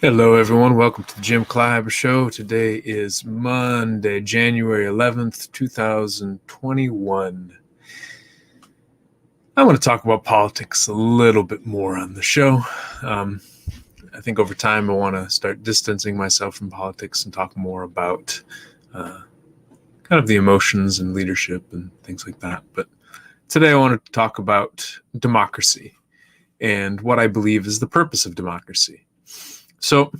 Hello, everyone. Welcome to the Jim Kleiber Show. Today is Monday, January 11th, 2021. I want to talk about politics a little bit more on the show. I think over time I want to start distancing myself from politics and talk more about kind of the emotions and leadership and things like that. But today I wanted to talk about democracy and what I believe is the purpose of democracy. So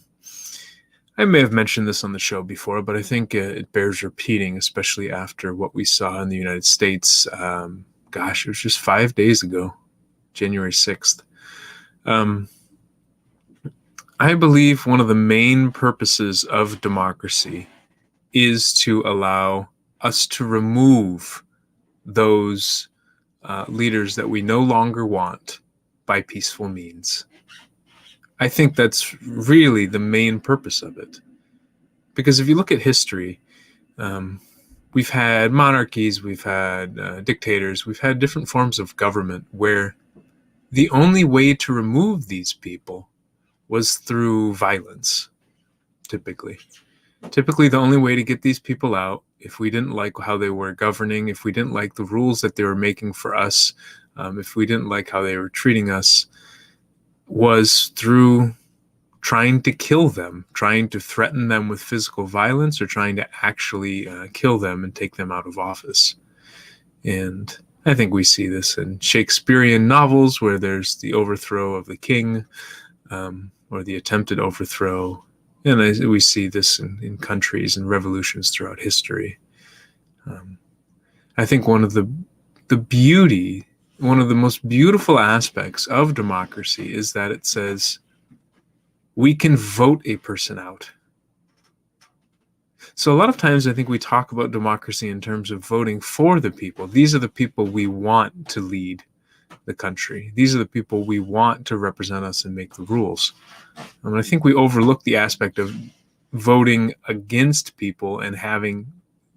I may have mentioned this on the show before, but I think it bears repeating, especially after what we saw in the United States. It was just 5 days ago, January 6th. I believe one of the main purposes of democracy is to allow us to remove those leaders that we no longer want by peaceful means. I think that's really the main purpose of it. Because if you look at history, we've had monarchies, we've had dictators, we've had different forms of government where the only way to remove these people was through violence, typically. Typically, the only way to get these people out, if we didn't like how they were governing, if we didn't like the rules that they were making for us, if we didn't like how they were treating us, was through trying to kill them, trying to threaten them with physical violence, or trying to actually kill them and take them out of office. And I think we see this in Shakespearean novels where there's the overthrow of the king or the attempted overthrow. And we see this in countries and revolutions throughout history. I think one of the most beautiful aspects of democracy is that it says we can vote a person out. So a lot of times I think we talk about democracy in terms of voting for the people. These are the people we want to lead the country. These are the people we want to represent us and make the rules. I think we overlook the aspect of voting against people and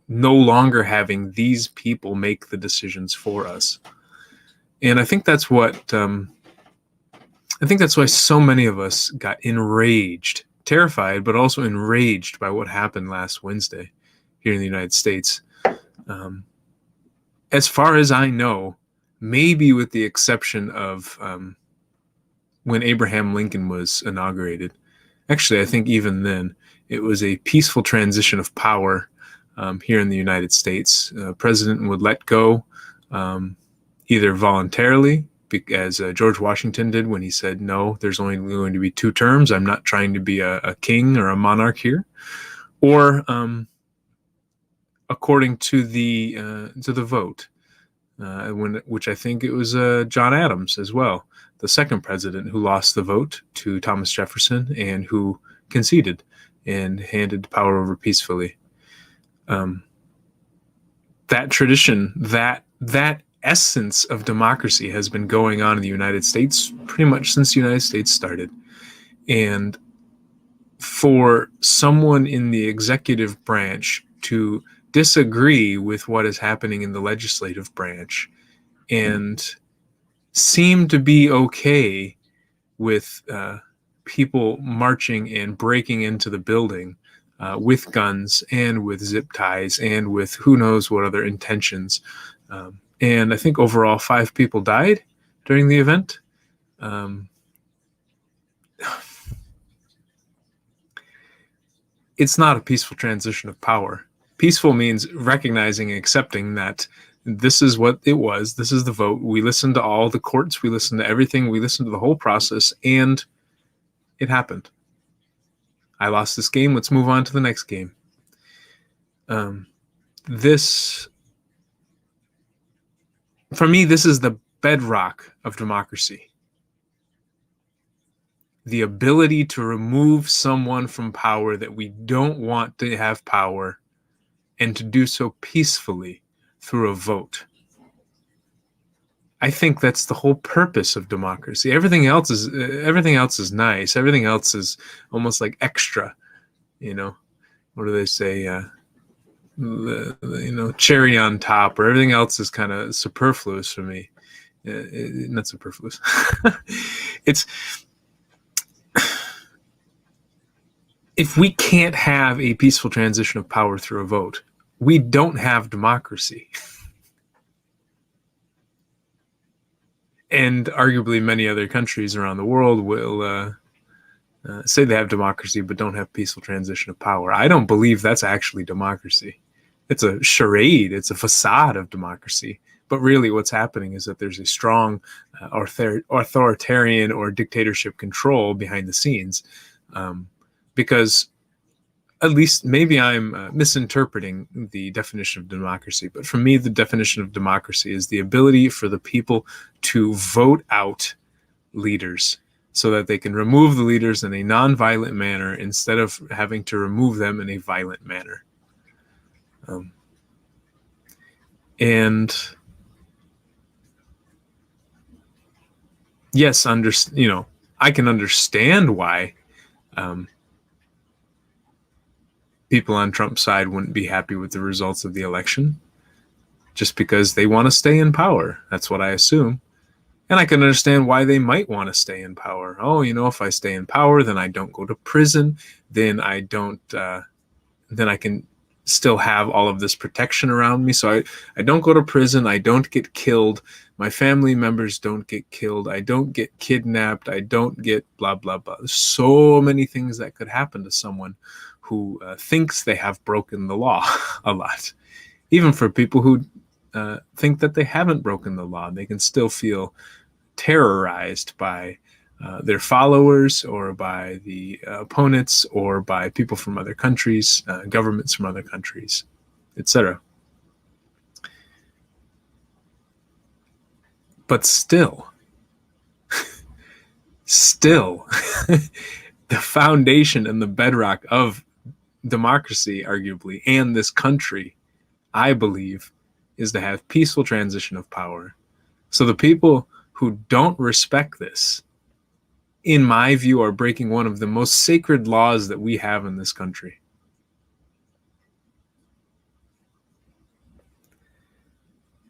no longer having these people make the decisions for us. And I think that's why so many of us got enraged, terrified, but also enraged by what happened last Wednesday here in the United States. As far as I know, maybe with the exception of when Abraham Lincoln was inaugurated. Actually, I think even then, it was a peaceful transition of power here in the United States. President would let go either voluntarily, as George Washington did when he said, no, there's only going to be 2 terms. I'm not trying to be a king or a monarch here. Or according to the vote, which I think it was John Adams as well, the second president who lost the vote to Thomas Jefferson and who conceded and handed power over peacefully. That tradition, that essence of democracy has been going on in the United States pretty much since the United States started. And for someone in the executive branch to disagree with what is happening in the legislative branch and seem to be okay with people marching and breaking into the building with guns and with zip ties and with who knows what other intentions. And I think overall 5 people died during the event. It's not a peaceful transition of power. Peaceful means recognizing and accepting that this is what it was. This is the vote. We listened to all the courts. We listened to everything. We listened to the whole process, and it happened. I lost this game. Let's move on to the next game. For me, this is the bedrock of democracy. The ability to remove someone from power that we don't want to have power, and to do so peacefully through a vote. I think that's the whole purpose of democracy. Everything else is nice. Everything else is almost like extra. What do they say? Cherry on top, or everything else is kind of superfluous for me. Not superfluous. if we can't have a peaceful transition of power through a vote, we don't have democracy. And arguably many other countries around the world will say they have democracy but don't have peaceful transition of power. I don't believe that's actually democracy. It's a charade. It's a facade of democracy. But really what's happening is that there's a strong authoritarian or dictatorship control behind the scenes, because at least maybe I'm misinterpreting the definition of democracy, but for me, the definition of democracy is the ability for the people to vote out leaders so that they can remove the leaders in a non-violent manner instead of having to remove them in a violent manner. And yes, I can understand why people on Trump's side wouldn't be happy with the results of the election, just because they want to stay in power. That's what I assume. And I can understand why they might want to stay in power. Oh, if I stay in power, then I don't go to prison. Then I can still have all of this protection around me. So I don't go to prison. I don't get killed. My family members don't get killed. I don't get kidnapped. I don't get blah, blah, blah. There's so many things that could happen to someone who thinks they have broken the law a lot. Even for people who think that they haven't broken the law, they can still feel terrorized by their followers or by the opponents or by people from other countries, governments from other countries, etc. But still, the foundation and the bedrock of democracy, arguably, and this country, I believe, is to have peaceful transition of power. So the people who don't respect this, in my view, are breaking one of the most sacred laws that we have in this country.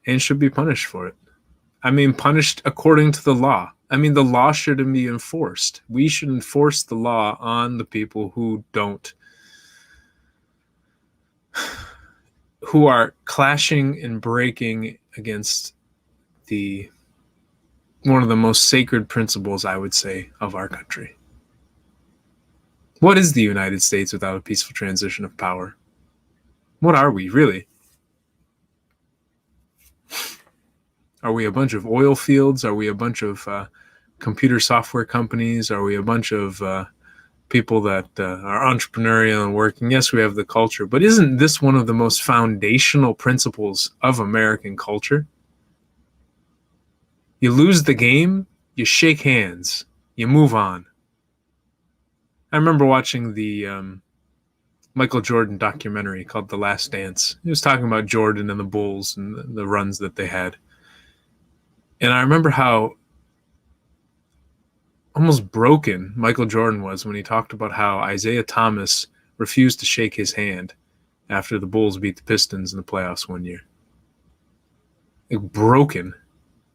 And should be punished for it. I mean, punished according to the law. I mean, the law shouldn't be enforced. We should enforce the law on the people who are clashing and breaking against one of the most sacred principles, I would say, of our country. What is the United States without a peaceful transition of power? What are we, really? Are we a bunch of oil fields? Are we a bunch of computer software companies? Are we a bunch of people that are entrepreneurial and working? Yes, we have the culture, but isn't this one of the most foundational principles of American culture? You lose the game, you shake hands, you move on. I remember watching the Michael Jordan documentary called The Last Dance. He was talking about Jordan and the Bulls and the runs that they had. And I remember how almost broken Michael Jordan was when he talked about how Isaiah Thomas refused to shake his hand after the Bulls beat the Pistons in the playoffs one year. Like, broken.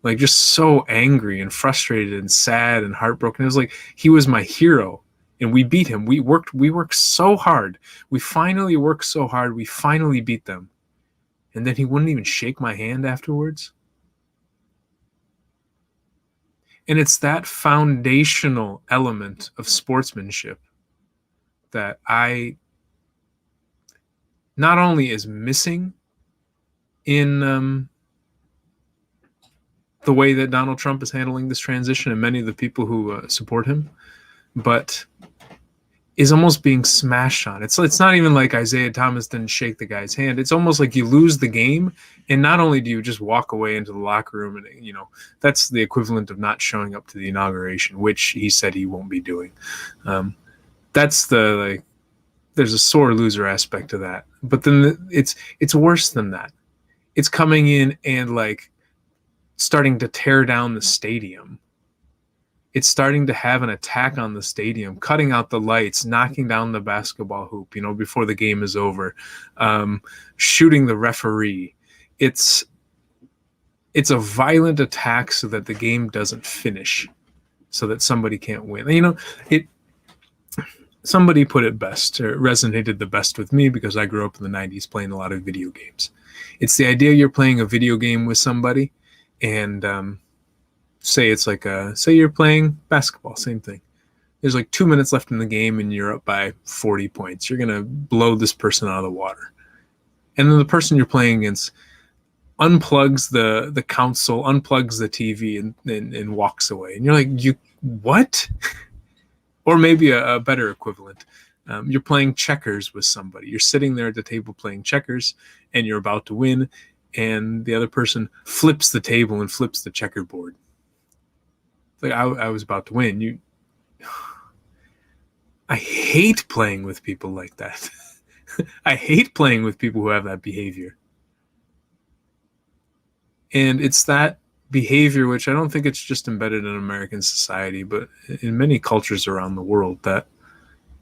Like, just so angry and frustrated and sad and heartbroken. It was like he was my hero, and we beat him. We worked so hard. We finally worked so hard. We finally beat them. And then he wouldn't even shake my hand afterwards. And it's that foundational element of sportsmanship that not only is missing in the way that Donald Trump is handling this transition and many of the people who support him, but is almost being smashed on. It's not even like Isaiah Thomas didn't shake the guy's hand. It's almost like you lose the game, and not only do you just walk away into the locker room, and that's the equivalent of not showing up to the inauguration, which he said he won't be doing. That's there's a sore loser aspect to that. But then it's worse than that. It's coming in and starting to tear down the stadium. It's starting to have an attack on the stadium, cutting out the lights, knocking down the basketball hoop, before the game is over, shooting the referee. It's a violent attack so that the game doesn't finish, so that somebody can't win. somebody put it best, or it resonated the best with me because I grew up in the 90s playing a lot of video games. It's the idea you're playing a video game with somebody, and say you're playing basketball, same thing. There's like 2 minutes left in the game and you're up by 40 points. You're going to blow this person out of the water. And then the person you're playing against unplugs the console, unplugs the TV, and walks away. And you're like, you what? Or maybe a better equivalent. You're playing checkers with somebody. You're sitting there at the table playing checkers, and you're about to win, and the other person flips the table and flips the checkerboard. Like, I was about to win. I hate playing with people like that. I hate playing with people who have that behavior. And it's that behavior, which I don't think it's just embedded in American society, but in many cultures around the world, that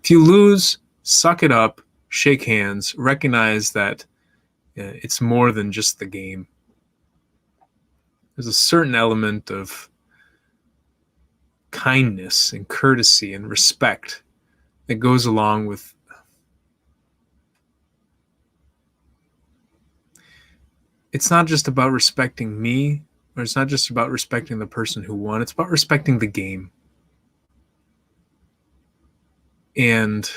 if you lose, suck it up, shake hands, recognize that it's more than just the game. There's a certain element of kindness and courtesy and respect that goes along with it's not just about respecting me, or it's not just about respecting the person who won. It's about respecting the game. And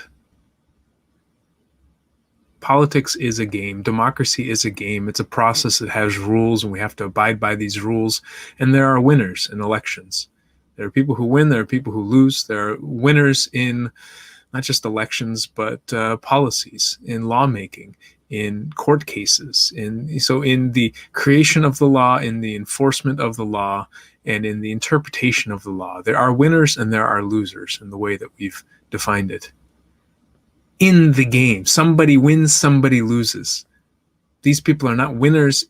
politics is a game. Democracy is a game. It's a process that has rules, and we have to abide by these rules. And there are winners in elections. There are people who win. There are people who lose. There are winners in not just elections, but policies, in lawmaking, in court cases, in the creation of the law, in the enforcement of the law, and in the interpretation of the law. There are winners and there are losers in the way that we've defined it. In the game, somebody wins, somebody loses. These people are not winners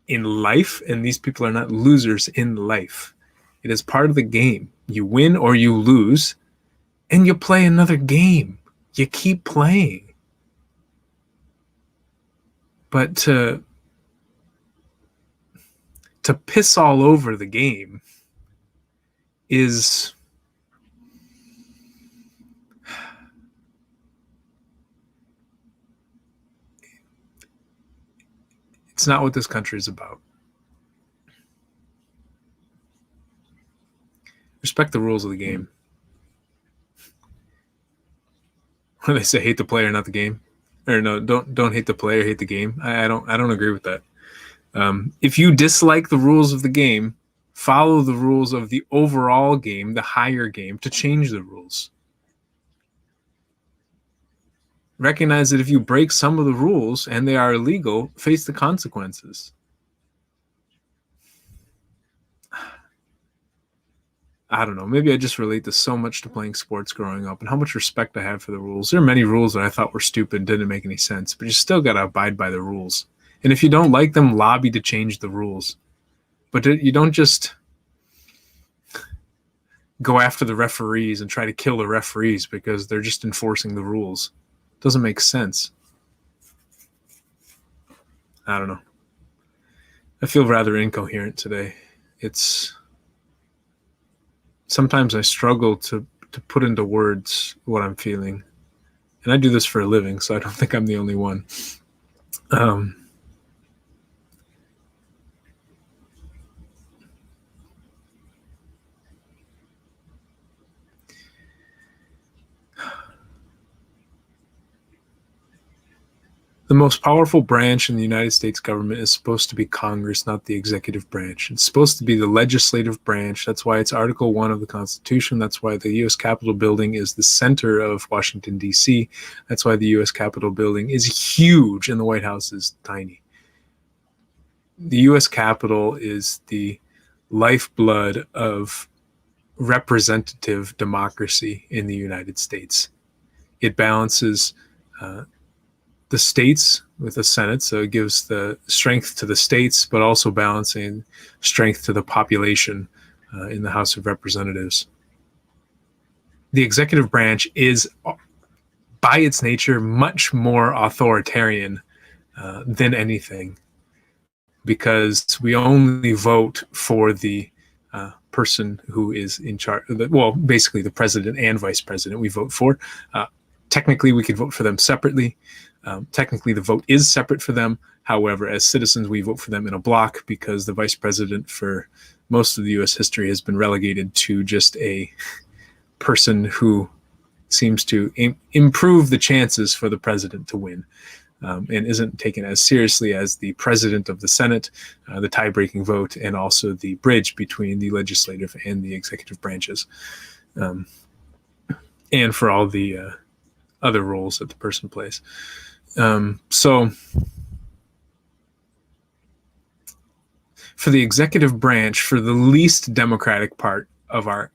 in life, and these people are not losers in life. It is part of the game. You win or you lose, and you play another game. You keep playing. But to piss all over the game is it's not what this country is about. Respect the rules of the game. When they say hate the player, not the game, or no, don't hate the player, hate the game. I don't agree with that. If you dislike the rules of the game, follow the rules of the overall game, the higher game, to change the rules. Recognize that if you break some of the rules and they are illegal, face the consequences. I don't know. Maybe I just relate this so much to playing sports growing up and how much respect I have for the rules. There are many rules that I thought were stupid, didn't make any sense, but you still got to abide by the rules. And if you don't like them, lobby to change the rules. But you don't just go after the referees and try to kill the referees because they're just enforcing the rules. It doesn't make sense. I don't know. I feel rather incoherent today. Sometimes I struggle to put into words what I'm feeling. And I do this for a living, so I don't think I'm the only one. The most powerful branch in the United States government is supposed to be Congress, not the executive branch. It's supposed to be the legislative branch. That's why it's Article 1 of the Constitution. That's why the U.S. Capitol building is the center of Washington, D.C. That's why the U.S. Capitol building is huge and the White House is tiny. The U.S. Capitol is the lifeblood of representative democracy in the United States. It balances the states with the Senate, so it gives the strength to the states, but also balancing strength to the population in the House of Representatives. The executive branch is, by its nature, much more authoritarian than anything, because we only vote for the person who is in charge. Well, basically the president and vice president we vote for. Technically, we could vote for them separately. Technically, the vote is separate for them. However, as citizens, we vote for them in a block because the vice president for most of the U.S. history has been relegated to just a person who seems to improve the chances for the president to win, and isn't taken as seriously as the president of the Senate, the tie-breaking vote, and also the bridge between the legislative and the executive branches, and for all the other roles that the person plays. So for the executive branch, for the least democratic part of our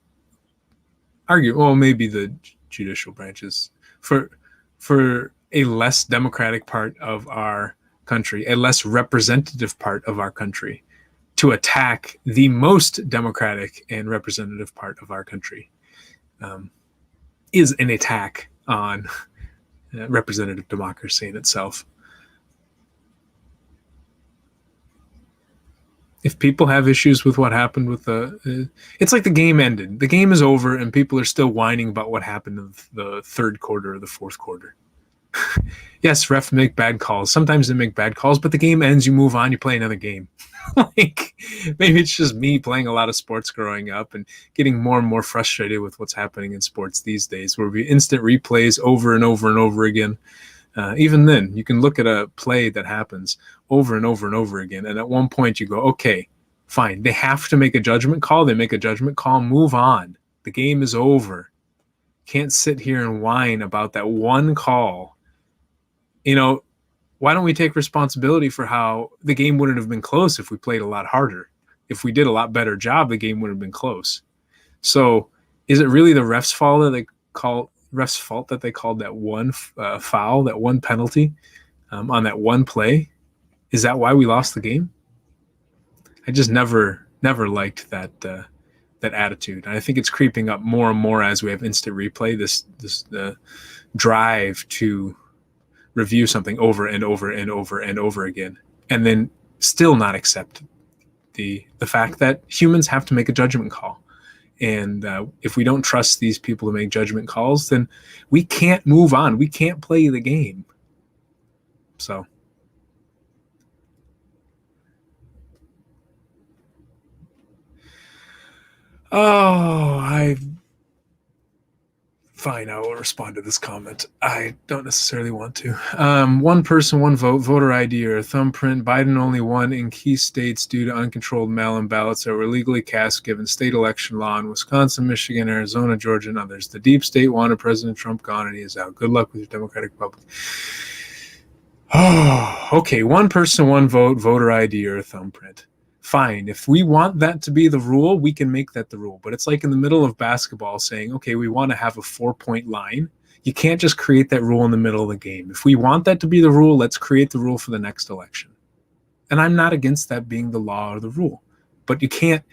argument, well, maybe the judicial branches, for a less democratic part of our country, a less representative part of our country, to attack the most democratic and representative part of our country, is an attack on representative democracy in itself. If people have issues with what happened with it's like the game ended. The game is over and people are still whining about what happened in the third quarter or the fourth quarter. Yes, refs make bad calls. Sometimes they make bad calls, but the game ends, you move on, you play another game. Like, maybe it's just me playing a lot of sports growing up and getting more and more frustrated with what's happening in sports these days, where we instant replays over and over and over again. Even then, you can look at a play that happens over and over and over again, and at one point you go, okay, fine. They have to make a judgment call. They make a judgment call. Move on. The game is over. Can't sit here and whine about that one call. You know, why don't we take responsibility for how the game wouldn't have been close if we played a lot harder? If we did a lot better job, the game would have been close. So is it really the refs' fault that they called that one foul, that one penalty on that one play? Is that why we lost the game? I just never liked that attitude. And I think it's creeping up more and more as we have instant replay, this drive to review something over and over and over and over again, and then still not accept the fact that humans have to make a judgment call. And if we don't trust these people to make judgment calls, then we can't move on. We can't play the game. So, fine, I will respond to this comment. I don't necessarily want to. One person, one vote, voter ID or a thumbprint. Biden only won in key states due to uncontrolled mail-in ballots that were illegally cast given state election law in Wisconsin, Michigan, Arizona, Georgia, and others. The deep state wanted President Trump gone, and he is out. Good luck with your Democratic Republic. Oh, okay. One person, one vote, voter ID or a thumbprint. Fine. If we want that to be the rule, we can make that the rule. But it's like in the middle of basketball saying, okay, we want to have a 4-point line. You can't just create that rule in the middle of the game. If we want that to be the rule, let's create the rule for the next election. And I'm not against that being the law or the rule. But you can't.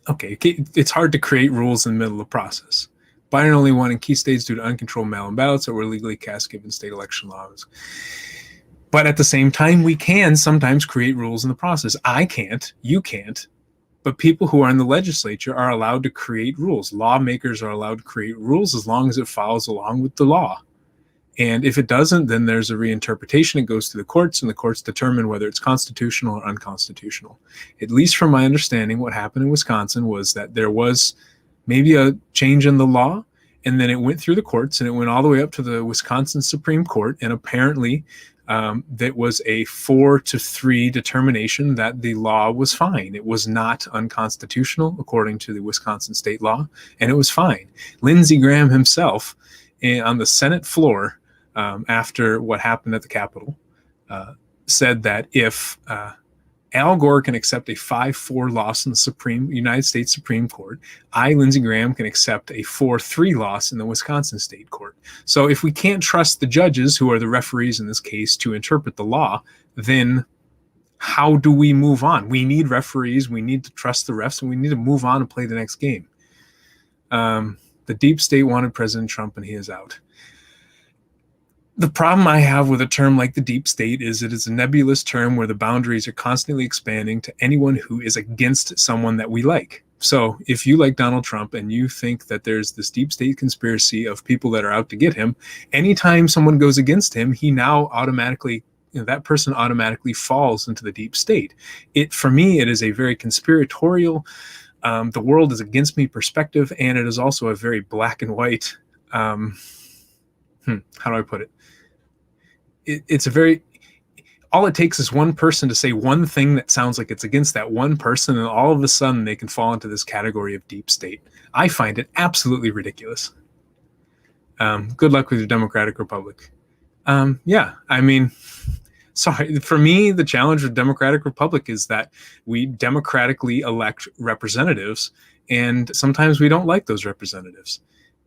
Okay, it's hard to create rules in the middle of the process. Biden only won in key states due to uncontrolled mail-in ballots that were illegally cast given state election laws. But at the same time, we can sometimes create rules in the process. I can't, you can't, but people who are in the legislature are allowed to create rules. Lawmakers are allowed to create rules as long as it follows along with the law. And if it doesn't, then there's a reinterpretation. It goes to the courts, and the courts determine whether it's constitutional or unconstitutional. At least from my understanding, what happened in Wisconsin was that there was maybe a change in the law, and then it went through the courts, and it went all the way up to the Wisconsin Supreme Court, and apparently that was a 4-3 determination that the law was fine. It was not unconstitutional according to the Wisconsin state law, and it was fine. Lindsey Graham himself, on the Senate floor, after what happened at the Capitol, said that if Al Gore can accept a 5-4 loss in the United States Supreme Court, Lindsey Graham, can accept a 4-3 loss in the Wisconsin State Court. So if we can't trust the judges, who are the referees in this case, to interpret the law, then how do we move on? We need referees, we need to trust the refs, and we need to move on and play the next game. The deep state wanted President Trump, and he is out. The problem I have with a term like the deep state is it is a nebulous term where the boundaries are constantly expanding to anyone who is against someone that we like. So if you like Donald Trump and you think that there's this deep state conspiracy of people that are out to get him, anytime someone goes against him, he now automatically, that person automatically falls into the deep state. For me, it is a very conspiratorial, the world is against me perspective, and it is also a very black and white, how do I put it? It's a very, all it takes is one person to say one thing that sounds like it's against that one person, and all of a sudden they can fall into this category of deep state. I find it absolutely ridiculous. Good luck with your Democratic Republic. Yeah, I mean, sorry, for me, the challenge with Democratic Republic is that we democratically elect representatives, and sometimes we don't like those representatives.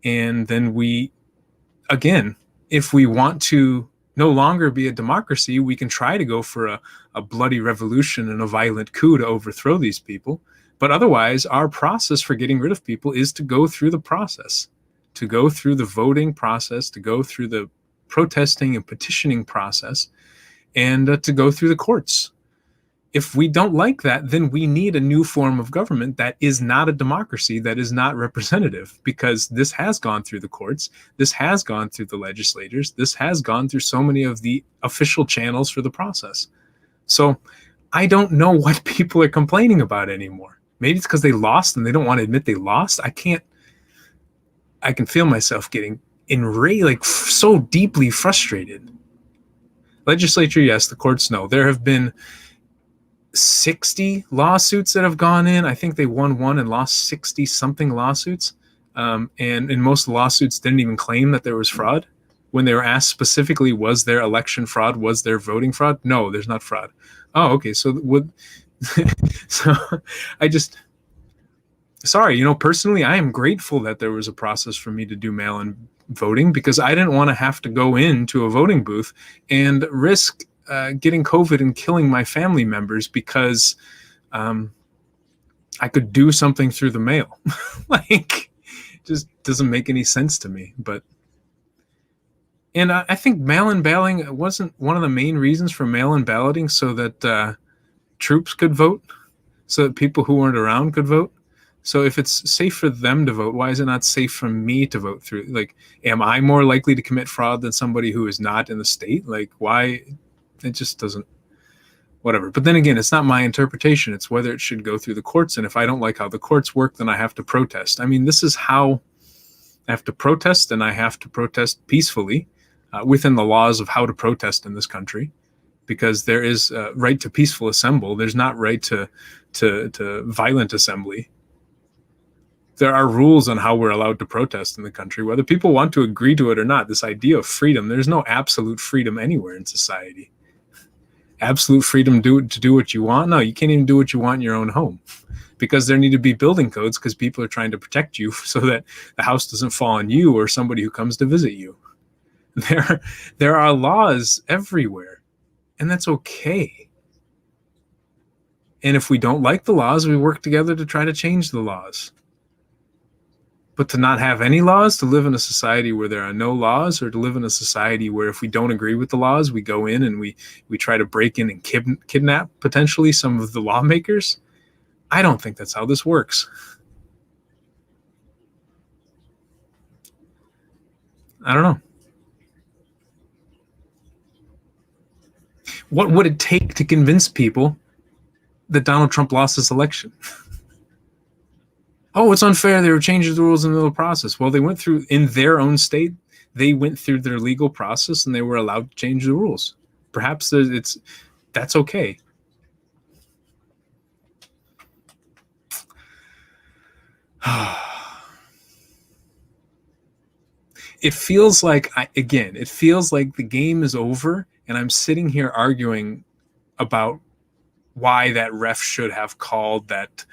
And then we, again, if we want to no longer be a democracy, we can try to go for a bloody revolution and a violent coup to overthrow these people. But otherwise, our process for getting rid of people is to go through the process, to go through the voting process, to go through the protesting and petitioning process, and to go through the courts. If we don't like that, then we need a new form of government that is not a democracy, that is not representative, because this has gone through the courts, this has gone through the legislators, this has gone through so many of the official channels for the process. So I don't know what people are complaining about anymore. Maybe it's because they lost and they don't want to admit they lost. I can feel myself getting enraged, like so deeply frustrated. Legislature, yes. The courts, no. There have been 60 lawsuits that have gone in. I think they won one and lost 60 something lawsuits. And in most lawsuits didn't even claim that there was fraud. When they were asked specifically, was there election fraud? Was there voting fraud? No, there's not fraud. Oh, okay. So so I just, sorry, personally, I am grateful that there was a process for me to do mail-in voting, because I didn't want to have to go into a voting booth and risk getting COVID and killing my family members because I could do something through the mail. Like, just doesn't make any sense to me. And I think mail-in balloting wasn't one of the main reasons for mail-in balloting, so that troops could vote, so that people who weren't around could vote. So if it's safe for them to vote, why is it not safe for me to vote through? Like, am I more likely to commit fraud than somebody who is not in the state? Like, why? It just doesn't, whatever. But then again, it's not my interpretation. It's whether it should go through the courts. And if I don't like how the courts work, then I have to protest. I mean, this is how I have to protest, and I have to protest peacefully within the laws of how to protest in this country, because there is a right to peaceful assembly. There's not right to violent assembly. There are rules on how we're allowed to protest in the country, whether people want to agree to it or not. This idea of freedom, there's no absolute freedom anywhere in society. Absolute freedom to do what you want? No, you can't even do what you want in your own home, because there need to be building codes, because people are trying to protect you so that the house doesn't fall on you or somebody who comes to visit you. There are laws everywhere, and that's okay. And if we don't like the laws, we work together to try to change the laws. But to not have any laws, to live in a society where there are no laws, or to live in a society where if we don't agree with the laws, we go in and we try to break in and kidnap potentially some of the lawmakers, I don't think that's how this works. I don't know. What would it take to convince people that Donald Trump lost this election? Oh, it's unfair. They were changing the rules in the middle process. Well, they went through, in their own state, they went through their legal process and they were allowed to change the rules. Perhaps that's okay. It feels like, it feels like the game is over, and I'm sitting here arguing about why that ref should have called that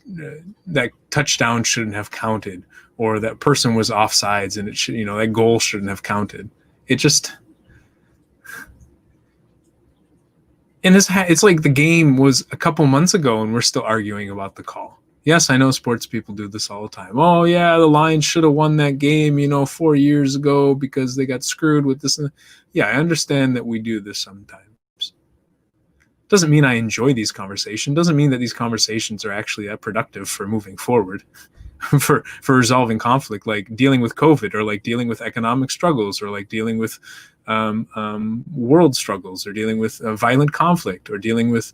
that touchdown shouldn't have counted, or that person was offsides and it should, that goal shouldn't have counted. It just, and it's like the game was a couple months ago and we're still arguing about the call. Yes, I know sports people do this all the time. Oh, yeah, the Lions should have won that game, 4 years ago because they got screwed with this. Yeah, I understand that we do this sometimes. Doesn't mean I enjoy these conversations. Doesn't mean that these conversations are actually that productive for moving forward, for resolving conflict, like dealing with COVID, or like dealing with economic struggles, or like dealing with world struggles, or dealing with violent conflict, or dealing with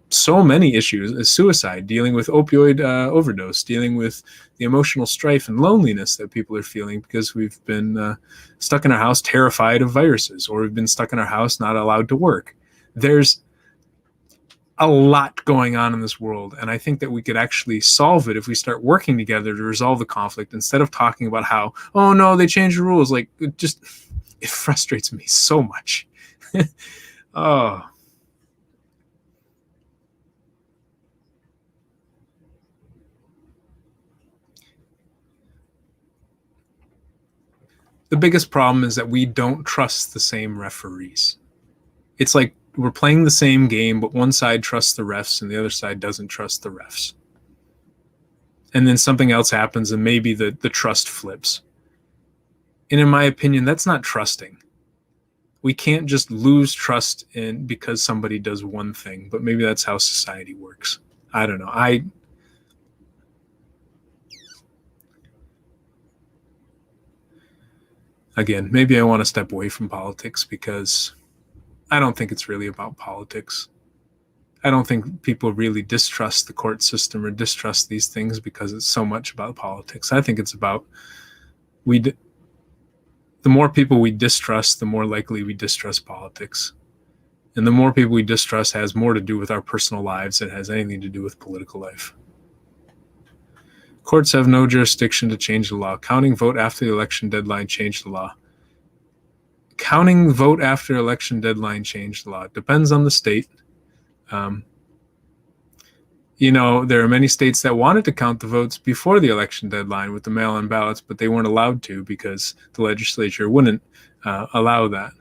so many issues: suicide, dealing with opioid overdose, dealing with the emotional strife and loneliness that people are feeling because we've been stuck in our house terrified of viruses, or we've been stuck in our house not allowed to work. There's a lot going on in this world, and I think that we could actually solve it if we start working together to resolve the conflict, instead of talking about how, oh no, they changed the rules. Like, it frustrates me so much. Oh, the biggest problem is that we don't trust the same referees. It's like we're playing the same game, but one side trusts the refs and the other side doesn't trust the refs. And then something else happens and maybe the trust flips. And in my opinion, that's not trusting. We can't just lose trust in because somebody does one thing, but maybe that's how society works. I don't know. Again, maybe I want to step away from politics because I don't think it's really about politics. I don't think people really distrust the court system or distrust these things because it's so much about politics. I think it's about the more people we distrust, the more likely we distrust politics. And the more people we distrust has more to do with our personal lives than it has anything to do with political life. Courts have no jurisdiction to change the law. Counting vote after the election deadline changed the law. Counting vote after election deadline changed the law. It depends on the state. There are many states that wanted to count the votes before the election deadline with the mail-in ballots, but they weren't allowed to because the legislature wouldn't allow that.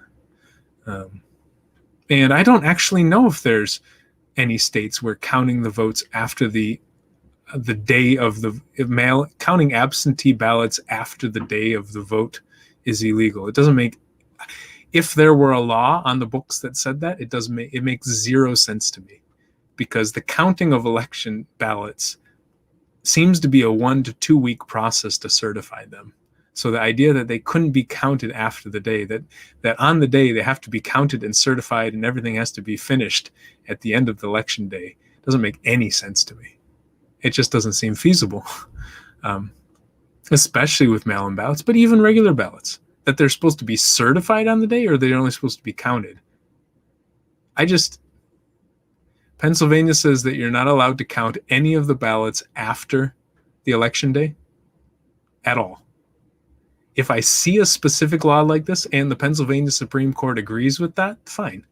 And I don't actually know if there's any states where counting the votes after the day of the mail, counting absentee ballots after the day of the vote is illegal. It doesn't make, if there were a law on the books that said that, it makes zero sense to me, because the counting of election ballots seems to be a 1 to 2 week process to certify them. So the idea that they couldn't be counted after the day, that on the day they have to be counted and certified and everything has to be finished at the end of the election day, doesn't make any sense to me. It just doesn't seem feasible, especially with mail-in ballots, but even regular ballots, that they're supposed to be certified on the day, or they're only supposed to be counted. Pennsylvania says that you're not allowed to count any of the ballots after the election day at all. If I see a specific law like this and the Pennsylvania Supreme Court agrees with that, fine.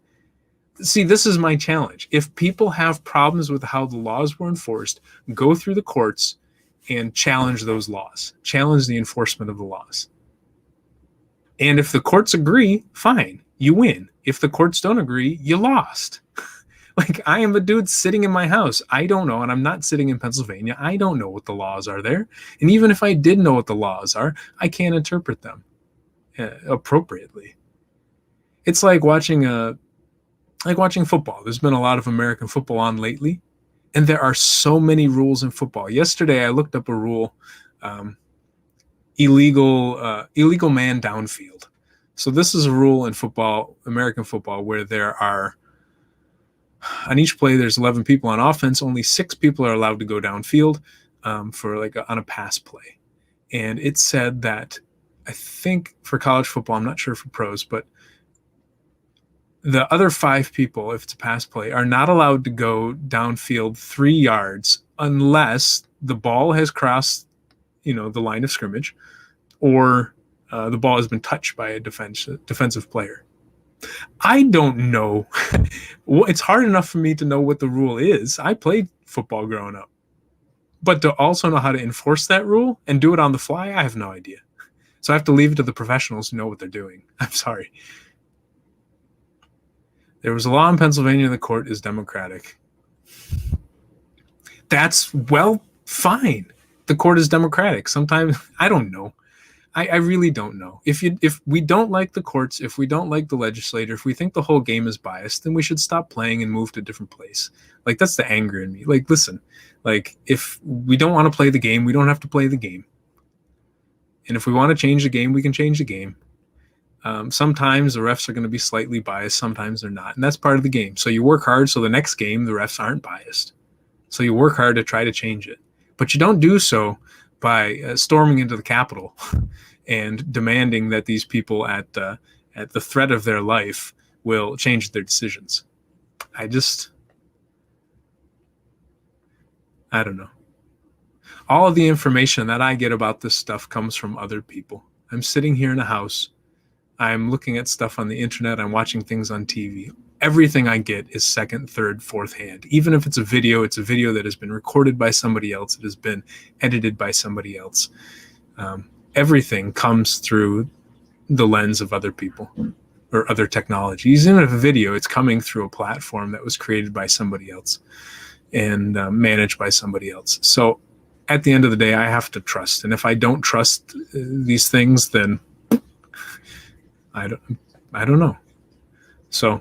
See, this is my challenge. If people have problems with how the laws were enforced, go through the courts and challenge those laws, challenge the enforcement of the laws. And if the courts agree, fine, you win. If the courts don't agree, you lost. Like, I am a dude sitting in my house. I don't know, and I'm not sitting in Pennsylvania. I don't know what the laws are there. And even if I did know what the laws are, I can't interpret them appropriately. It's like watching football. There's been a lot of American football on lately, and there are so many rules in football. Yesterday, I looked up a rule, illegal man downfield. So this is a rule in football, American football, where there are, on each play, there's 11 people on offense. Only 6 people are allowed to go downfield on a pass play. And it said that, I think for college football, I'm not sure for pros, but the other 5 people, if it's a pass play, are not allowed to go downfield 3 yards unless the ball has crossed, the line of scrimmage, or the ball has been touched by a defensive player. I don't know. It's hard enough for me to know what the rule is. I played football growing up. But to also know how to enforce that rule and do it on the fly, I have no idea. So I have to leave it to the professionals who know what they're doing. I'm sorry. There was a law in Pennsylvania, the court is Democratic. That's, well, fine. The court is democratic. Sometimes, I don't know. I really don't know. If we don't like the courts, if we don't like the legislator, if we think the whole game is biased, then we should stop playing and move to a different place. Like, that's the anger in me. Like, listen, like, if we don't want to play the game, we don't have to play the game. And if we want to change the game, we can change the game. Sometimes the refs are going to be slightly biased, sometimes they're not, and that's part of the game. So you work hard so the next game the refs aren't biased. So you work hard to try to change it, but you don't do so by storming into the Capitol and demanding that these people at the threat of their life will change their decisions. I don't know. All of the information that I get about this stuff comes from other people. I'm sitting here in a house. I'm looking at stuff on the internet. I'm watching things on TV. Everything I get is second, third, fourth hand. Even if it's a video that has been recorded by somebody else. It has been edited by somebody else. Everything comes through the lens of other people or other technologies. Even if a video, it's coming through a platform that was created by somebody else and managed by somebody else. So at the end of the day, I have to trust. And if I don't trust these things, then I don't know. So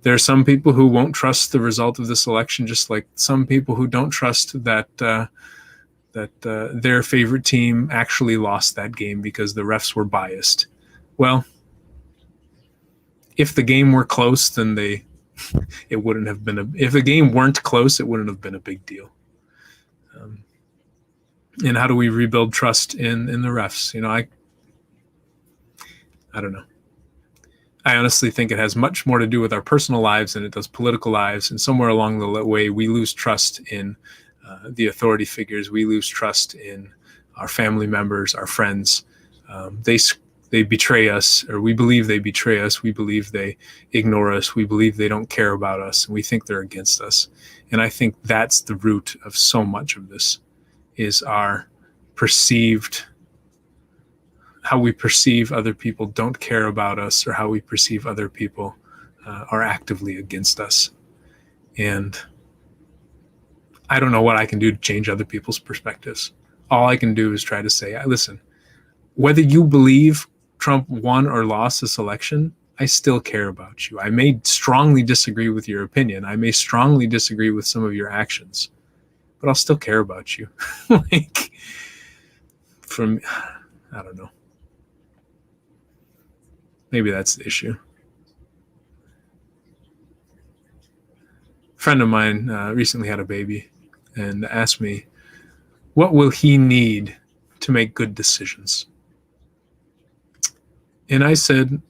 there are some people who won't trust the result of this election, just like some people who don't trust that their favorite team actually lost that game because the refs were biased. Well, if the game were close, then it wouldn't have been if the game weren't close, it wouldn't have been a big deal. And how do we rebuild trust in the refs? I don't know. I honestly think it has much more to do with our personal lives than it does political lives. And somewhere along the way, we lose trust in the authority figures. We lose trust in our family members, our friends. They betray us, or we believe they betray us. We believe they ignore us. We believe they don't care about us. And we think they're against us. And I think that's the root of so much of this, is our how we perceive other people don't care about us, or how we perceive other people are actively against us. And I don't know what I can do to change other people's perspectives. All I can do is try to say, listen, whether you believe Trump won or lost this election, I still care about you. I may strongly disagree with your opinion. I may strongly disagree with some of your actions, but I'll still care about you. I don't know. Maybe that's the issue. A friend of mine recently had a baby and asked me, what will he need to make good decisions? And I said,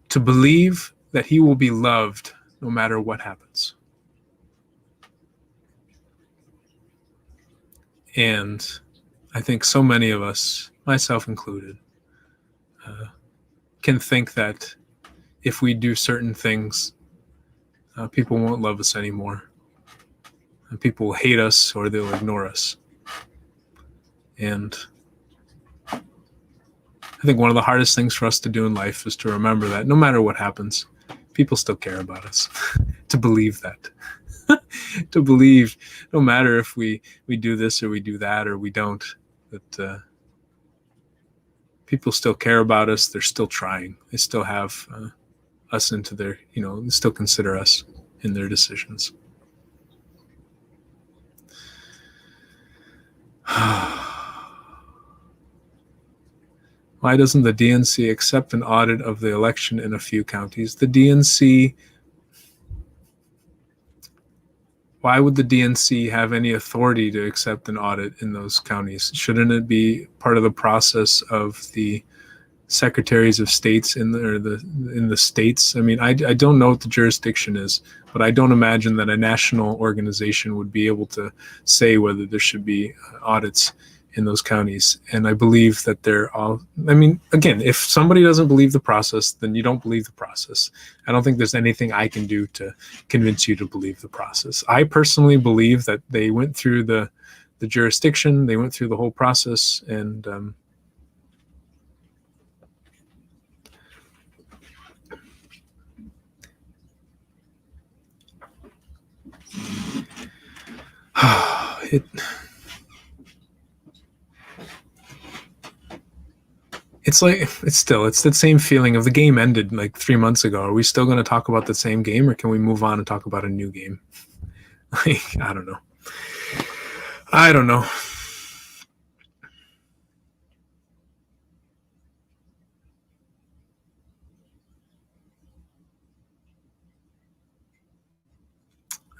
to believe that he will be loved no matter what happens. And I think so many of us, myself included, can think that if we do certain things, people won't love us anymore. And people will hate us, or they'll ignore us. And I think one of the hardest things for us to do in life is to remember that no matter what happens, people still care about us. To believe that. To believe no matter if we do this or we do that or we don't, that people still care about us. They're still trying. They still have us into their, they still consider us in their decisions. Why doesn't the DNC accept an audit of the election in a few counties? The DNC, why would the DNC have any authority to accept an audit in those counties? Shouldn't it be part of the process of the secretaries of states in the states? I mean, I don't know what the jurisdiction is, but I don't imagine that a national organization would be able to say whether there should be audits in those counties. And I believe that again, if somebody doesn't believe the process, then you don't believe the process. I don't think there's anything I can do to convince you to believe the process. I personally believe that they went through the jurisdiction, they went through the whole process, and it it's like it's that same feeling of the game ended like 3 months ago. Are we still going to talk about the same game, or can we move on and talk about a new game? Like, I don't know. I don't know.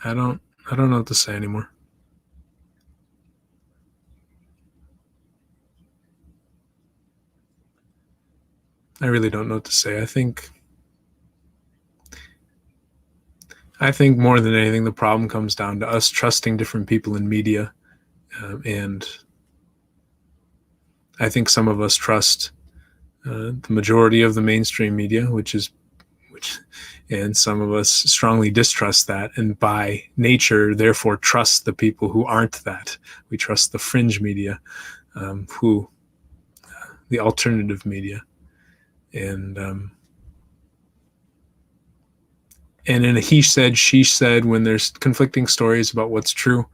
I don't I don't know what to say anymore. I really don't know what to say. I think more than anything, the problem comes down to us trusting different people in media, and I think some of us trust the majority of the mainstream media, which, and some of us strongly distrust that, and by nature, therefore, trust the people who aren't that. We trust the fringe media, who the alternative media, and and in a he said, she said, when there's conflicting stories about what's true,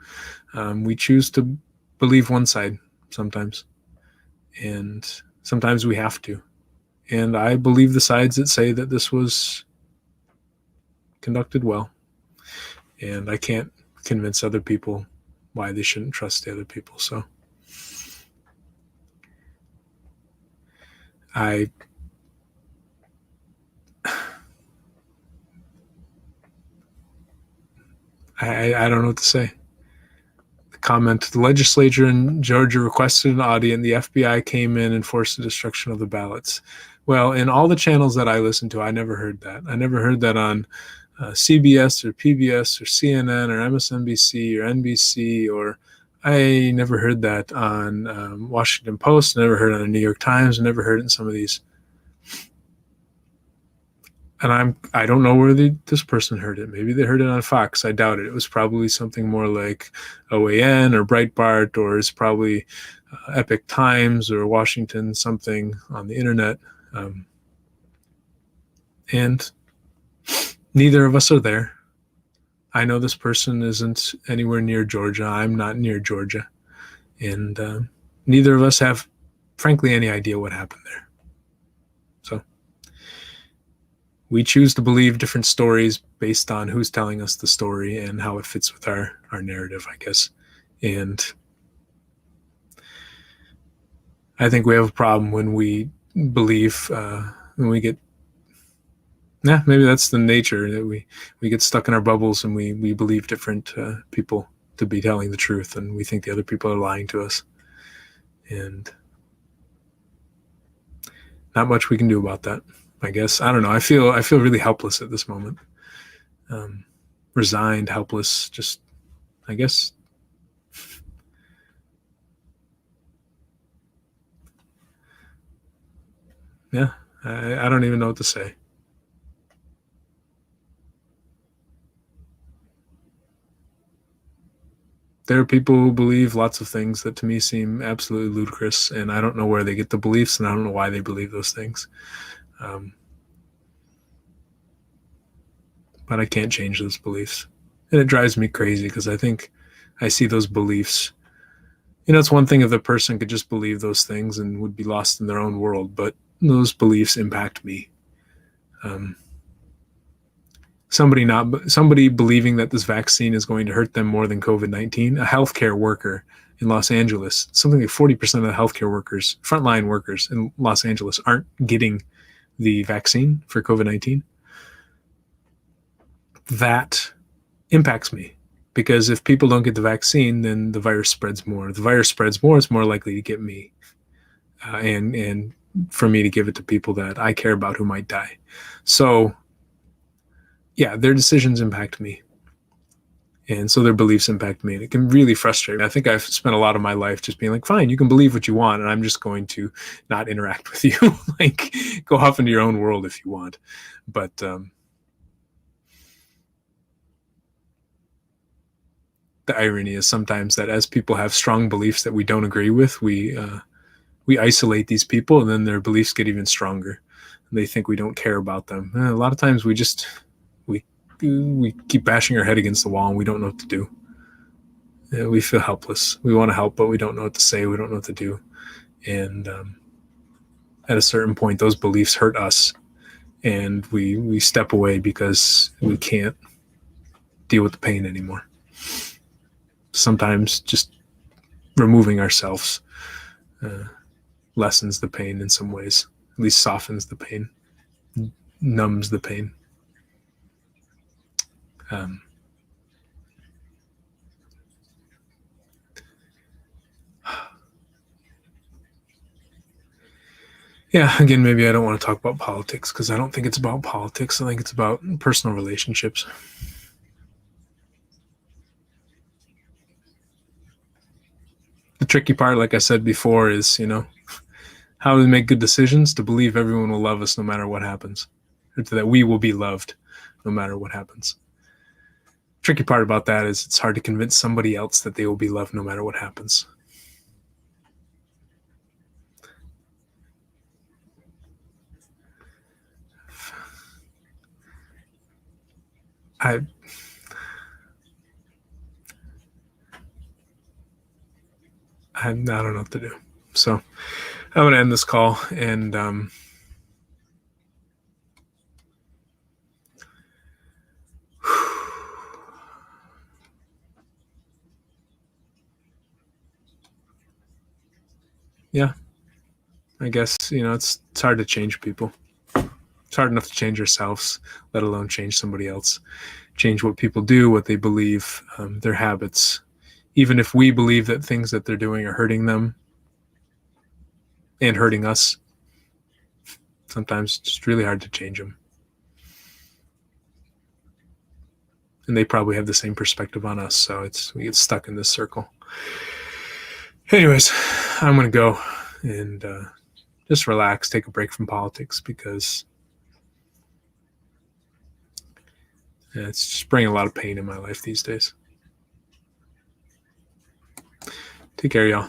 we choose to believe one side sometimes, and sometimes we have to. And I believe the sides that say that this was conducted well, and I can't convince other people why they shouldn't trust the other people. So I I don't know what to say. The comment: the legislature in Georgia requested an audit, and the FBI came in and forced the destruction of the ballots. Well, in all the channels that I listen to, I never heard that. I never heard that on CBS or PBS or CNN or MSNBC or NBC, or I never heard that on Washington Post. Never heard it on the New York Times. Never heard it in some of these. And I don't know where this person heard it. Maybe they heard it on Fox. I doubt it. It was probably something more like OAN or Breitbart, or it's probably Epic Times or Washington something on the internet. And neither of us are there. I know this person isn't anywhere near Georgia. I'm not near Georgia. And neither of us have, frankly, any idea what happened there. So we choose to believe different stories based on who's telling us the story and how it fits with our narrative, I guess. And I think we have a problem when we believe, when we get, maybe that's the nature, that we get stuck in our bubbles and we believe different people to be telling the truth, and we think the other people are lying to us. And not much we can do about that, I guess. I don't know. I feel really helpless at this moment. Resigned, helpless, just, I guess. Yeah, I don't even know what to say. There are people who believe lots of things that to me seem absolutely ludicrous, and I don't know where they get the beliefs, and I don't know why they believe those things. But I can't change those beliefs. And it drives me crazy because I think I see those beliefs. It's one thing if the person could just believe those things and would be lost in their own world, but those beliefs impact me. Somebody believing that this vaccine is going to hurt them more than COVID-19. A healthcare worker in Los Angeles, something like 40% of the healthcare workers, frontline workers in Los Angeles, aren't getting the vaccine for COVID-19. That impacts me, because if people don't get the vaccine, then the virus spreads more. If the virus spreads more, it's more likely to get me, and for me to give it to people that I care about who might die. So yeah, their decisions impact me, and so their beliefs impact me, and it can really frustrate me. I think I've spent a lot of my life just being like, fine, you can believe what you want, and I'm just going to not interact with you. Like, go off into your own world if you want. But the irony is sometimes that as people have strong beliefs that we don't agree with, we isolate these people, and then their beliefs get even stronger. They think we don't care about them. A lot of times we just we keep bashing our head against the wall, and we don't know what to do. we feel helpless. We want to help, but we don't know what to say. We don't know what to do. And at a certain point, those beliefs hurt us, and we step away because we can't deal with the pain anymore. Sometimes just removing ourselves lessens the pain in some ways, at least softens the pain, numbs the pain. Yeah, again, maybe I don't want to talk about politics because I don't think it's about politics. I think it's about personal relationships. The tricky part, like I said before, is, how we make good decisions to believe everyone will love us no matter what happens, or that we will be loved no matter what happens. Tricky part about that is it's hard to convince somebody else that they will be loved no matter what happens. I don't know what to do. So I'm going to end this call, and yeah, I guess, it's hard to change people. It's hard enough to change ourselves, let alone change somebody else. Change what people do, what they believe, their habits. Even if we believe that things that they're doing are hurting them and hurting us, sometimes it's just really hard to change them. And they probably have the same perspective on us, so we get stuck in this circle. Anyways, I'm going to go and just relax, take a break from politics, because it's just bringing a lot of pain in my life these days. Take care, y'all.